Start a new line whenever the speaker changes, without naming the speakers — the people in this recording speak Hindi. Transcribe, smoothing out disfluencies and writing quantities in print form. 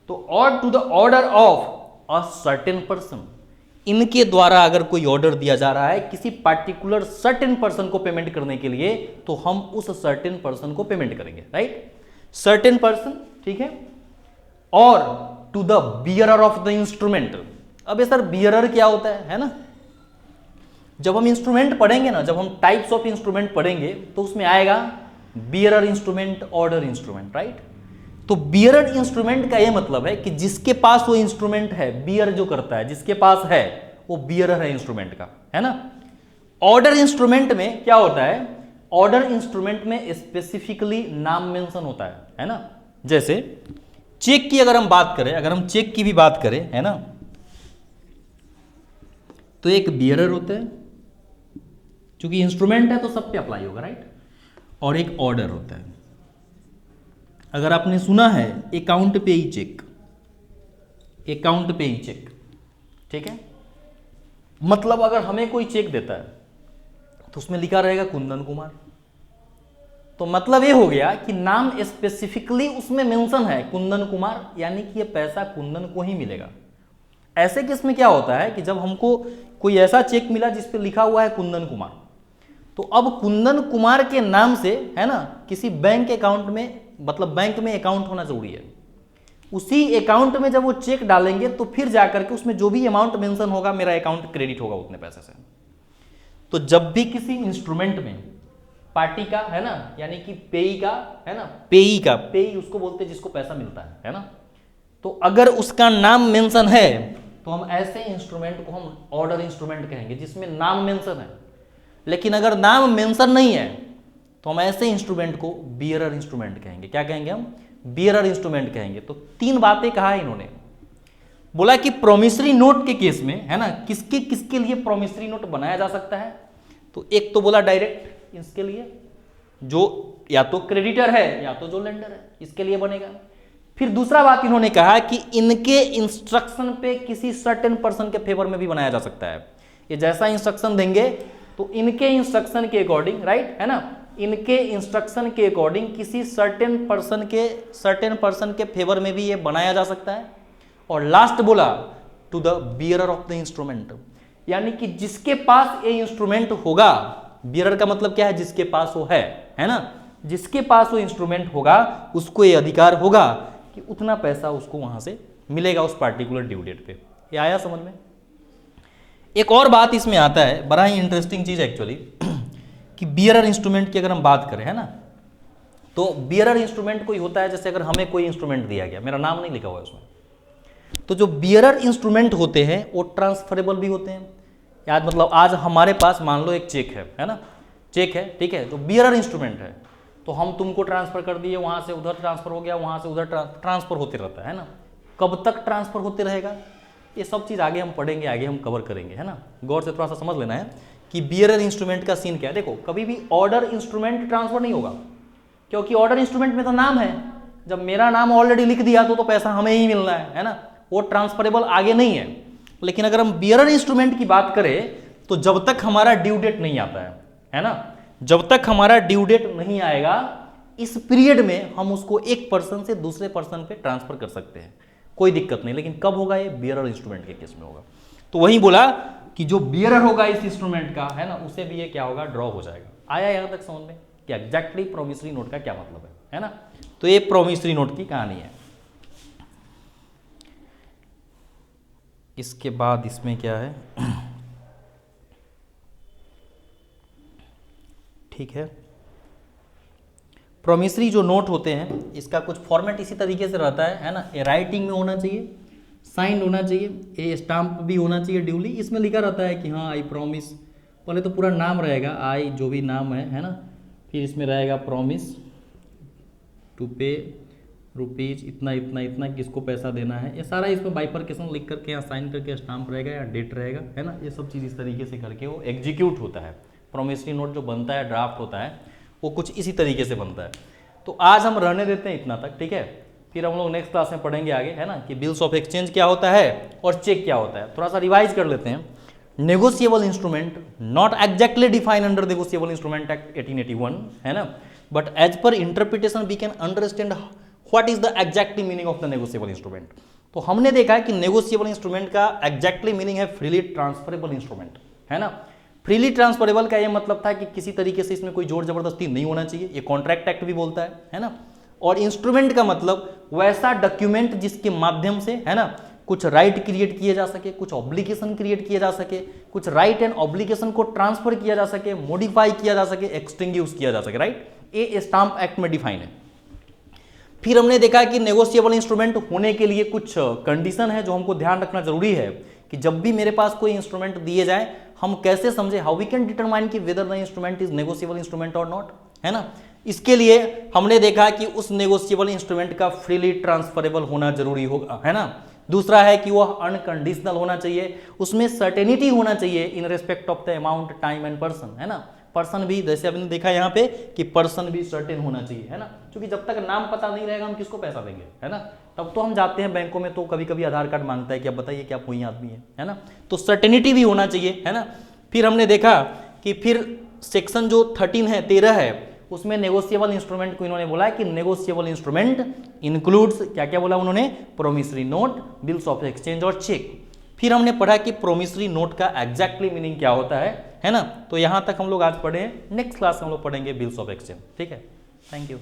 तो और to the order of a certain person, इनके द्वारा अगर कोई ऑर्डर दिया जा रहा है किसी पार्टिकुलर सर्टेन पर्सन को पेमेंट करने के लिए, तो हम उस सर्टेन पर्सन को पेमेंट करेंगे, राइट, सर्टेन पर्सन, ठीक है। और to the bearer of the instrument. अब ये सर बियरर क्या होता है ना, जब हम इंस्ट्रूमेंट पढ़ेंगे ना, जब हम टाइप्स ऑफ इंस्ट्रूमेंट पढ़ेंगे तो उसमें आएगा bearer instrument, order instrument, right. तो बियरर इंस्ट्रूमेंट का यह मतलब है कि जिसके पास वो इंस्ट्रूमेंट है, बियर जो करता है, जिसके पास है वो बियरर है इंस्ट्रूमेंट का, है ना। ऑर्डर इंस्ट्रूमेंट में क्या होता है, ऑर्डर इंस्ट्रूमेंट में स्पेसिफिकली नाम मेंशन होता है ना। जैसे चेक की अगर हम बात करें, अगर हम चेक की भी बात करें, है ना, तो एक बियरर होता है, क्योंकि इंस्ट्रूमेंट है तो सब पे अप्लाई होगा, राइट, और एक ऑर्डर होता है। अगर आपने सुना है अकाउंट पे ही चेक, अकाउंट पे ही चेक, ठीक है, मतलब अगर हमें कोई चेक देता है तो उसमें लिखा रहेगा कुंदन कुमार, तो मतलब ये हो गया कि नाम स्पेसिफिकली उसमें मेंशन है कुंदन कुमार, यानी कि ये पैसा कुंदन को ही मिलेगा। ऐसे केस में क्या होता है कि जब हमको कोई ऐसा चेक मिला जिस पे लिखा हुआ है कुंदन कुमार, तो अब कुंदन कुमार के नाम से, है ना, किसी बैंक अकाउंट में, मतलब बैंक में अकाउंट होना जरूरी है। उसी अकाउंट में जब वो चेक डालेंगे तो फिर जाकर के उसमें जो भी अमाउंट मेंशन होगा, मेरा अकाउंट क्रेडिट होगा उतने पैसे से। तो जब भी किसी इंस्ट्रूमेंट में पार्टी का, है ना, यानी कि पेई का, है ना, पेई का, पेई उसको बोलते हैं जिसको पैसा मिलता है ना, तो अगर उसका नाम मेंशन है तो हम ऐसे इंस्ट्रूमेंट को हम ऑर्डर इंस्ट्रूमेंट कहेंगे जिसमें नाम मेंशन है। लेकिन अगर नाम मेंशन नहीं है तो हम ऐसे इंस्ट्रूमेंट को बियरर इंस्ट्रूमेंट कहेंगे। क्या कहेंगे हम, बियरर इंस्ट्रूमेंट कहेंगे। तो तीन बातें कहा है इन्होंने, बोला कि प्रोमिसरी नोट के केस में, है ना, किसके किसके लिए प्रोमिसरी नोट बनाया जा सकता है। तो एक तो बोला डायरेक्ट इसके लिए, जो या तो क्रेडिटर है या तो जो लेंडर है, इसके लिए बनेगा। फिर दूसरा बात इन्होंने कहा कि इनके इंस्ट्रक्शन पे किसी सर्टेन पर्सन के फेवर में भी बनाया जा सकता है। ये जैसा इंस्ट्रक्शन देंगे तो इनके इंस्ट्रक्शन के अकॉर्डिंग, राइट, है ना, इनके इंस्ट्रक्शन के अकॉर्डिंग किसी सर्टेन पर्सन के फेवर में भी ये बनाया जा सकता है। और लास्ट बोला to the bearer of the instrument, यानी कि जिसके पास ये इंस्ट्रूमेंट होगा, बियरर का मतलब क्या है, जिसके पास वो है ना, जिसके पास वो इंस्ट्रूमेंट होगा उसको ये अधिकार होगा कि उतना पैसा उसको वहां से मिलेगा उस पार्टिकुलर ड्यू डेट पे। ये आया समझ में। एक और बात इसमें आता है, बड़ा ही इंटरेस्टिंग चीज एक्चुअली, कि बियरर इंस्ट्रूमेंट की अगर हम बात करें, है ना, तो बियरर इंस्ट्रूमेंट कोई होता है, जैसे अगर हमें कोई इंस्ट्रूमेंट दिया गया, मेरा नाम नहीं लिखा हुआ है उसमें, तो जो बियरर इंस्ट्रूमेंट होते हैं वो ट्रांसफरेबल भी होते हैं। याद मतलब आज हमारे पास मान लो एक चेक है ना, चेक है, ठीक है, जो बियरर इंस्ट्रूमेंट है, तो हम तुमको ट्रांसफर कर दिए, वहां से उधर ट्रांसफर हो गया, वहां से उधर ट्रांसफर होते रहता है ना। कब तक ट्रांसफर होते रहेगा, ये सब चीज आगे हम पढ़ेंगे, आगे हम कवर करेंगे, है ना। गौर से थोड़ा सा समझ लेना है कि बियरर इंस्ट्रूमेंट का सीन क्या है। देखो, कभी भी ऑर्डर इंस्ट्रूमेंट ट्रांसफर नहीं होगा, क्योंकि ऑर्डर इंस्ट्रूमेंट में तो नाम है, जब मेरा नाम ऑलरेडी लिख दिया तो पैसा हमें ही मिलना है ना, वो ट्रांसफरेबल आगे नहीं है। लेकिन अगर हम बियरर इंस्ट्रूमेंट की बात करें तो जब तक हमारा ड्यू डेट नहीं आता है ना, जब तक हमारा ड्यू डेट नहीं आएगा, इस पीरियड में हम उसको एक पर्सन से दूसरे पर्सन पे ट्रांसफर कर सकते हैं, कोई दिक्कत नहीं। लेकिन कब होगा, ये बियरर इंस्ट्रूमेंट के केस में होगा। तो वही बोला कि जो बियरर होगा इस इंस्ट्रूमेंट का, है ना, उसे भी ये क्या होगा, ड्रॉ हो जाएगा। आया यहां तक समझ में कि एग्जैक्टली प्रोमिसरी नोट का क्या मतलब है ना। तो ये प्रोमिसरी नोट की कहानी है। इसके बाद इसमें क्या है, ठीक है, प्रोमिसरी जो नोट होते हैं इसका कुछ फॉर्मेट इसी तरीके से रहता है ना। ये राइटिंग में होना चाहिए, साइन होना चाहिए, ये स्टाम्प भी होना चाहिए ड्यूली। इसमें लिखा रहता है कि हाँ आई प्रॉमिस, पहले तो पूरा नाम रहेगा, आई जो भी नाम है ना, फिर इसमें रहेगा प्रॉमिस टू पे रुपीज इतना इतना इतना, किसको पैसा देना है, ये सारा इसमें बाइफरकेशन लिख करके यहाँ साइन करके स्टाम्प रहेगा या डेट रहेगा, है ना। ये सब चीज़ इस तरीके से करके वो एग्जीक्यूट होता है। प्रोमिसरी नोट जो बनता है, ड्राफ्ट होता है, वो कुछ इसी तरीके से बनता है। तो आज हम रहने देते हैं इतना तक, ठीक है। फिर हम लोग नेक्स्ट क्लास में पढ़ेंगे आगे, है ना, कि बिल्स ऑफ एक्सचेंज क्या होता है और चेक क्या होता है। थोड़ा सा रिवाइज कर लेते हैं। Negotiable instrument not exactly define under negotiable instrument act 1881, है ना, but as per interpretation we can understand what is the exactly meaning of the negotiable instrument? तो हमने देखा है कि नेगोशिएबल इंस्ट्रूमेंट का एग्जैक्टली मीनिंग है फ्रीली ट्रांसफरेबल इंस्ट्रूमेंट, है ना। फ्रीली ट्रांसफरेबल का ये मतलब था कि किसी तरीके से इसमें कोई जोर जबरदस्ती नहीं होना चाहिए, ये कॉन्ट्रैक्ट एक्ट भी बोलता है ना। और इंस्ट्रूमेंट का मतलब वैसा डॉक्यूमेंट जिसके माध्यम से, है ना, कुछ राइट क्रिएट किए जा सके, कुछ ऑब्लिगेशन क्रिएट किए जा सके, कुछ राइट एंड ऑब्लिगेशन को ट्रांसफर किया जा सके, मॉडिफाई किया जा सके, एक्सटिंग्विश किया जा सके, राइट। ये स्टाम्प एक्ट में डिफाइन है। फिर हमने देखा कि नेगोशिएबल इंस्ट्रूमेंट होने के लिए कुछ कंडीशन है जो हमको ध्यान रखना जरूरी है कि जब भी मेरे पास कोई इंस्ट्रूमेंट दिए जाए हम कैसे समझे, हाउ वी कैन डिटरमाइन कि whether the instrument is negotiable instrument और नॉट, है ना। इसके लिए हमने देखा कि उस नेगोशिएबल इंस्ट्रूमेंट का फ्रीली ट्रांसफरेबल होना जरूरी होगा, है ना। दूसरा है कि वह अनकंडीशनल होना चाहिए, उसमें सर्टेनिटी होना चाहिए in respect of the amount, time and person, है ना। पर्सन भी, जैसे आपने देखा यहाँ पे कि पर्सन भी सर्टेन होना चाहिए, है ना, क्योंकि जब तक नाम पता नहीं रहेगा हम किसको पैसा देंगे, है ना। तब तो हम जाते हैं बैंकों में तो कभी कभी आधार कार्ड मांगता है कि आप बताइए कि आप वही आदमी है ना। तो सर्टेनिटी भी होना चाहिए, है ना। फिर हमने देखा कि फिर सेक्शन जो 13 है, 13 है, उसमें नेगोशिएबल इंस्ट्रूमेंट को इन्होंने बोला है कि नेगोशिएबल इंस्ट्रूमेंट इंक्लूड्स, क्या क्या बोला उन्होंने, promissory note, bills of exchange और चेक। फिर हमने पढ़ा कि प्रोमिसरी नोट का एग्जैक्टली मीनिंग क्या होता है ना। तो यहां तक हम लोग आज पढ़े हैं। नेक्स्ट क्लास में हम लोग पढ़ेंगे बिल्स ऑफ एक्सचेंज। ठीक है, थैंक यू।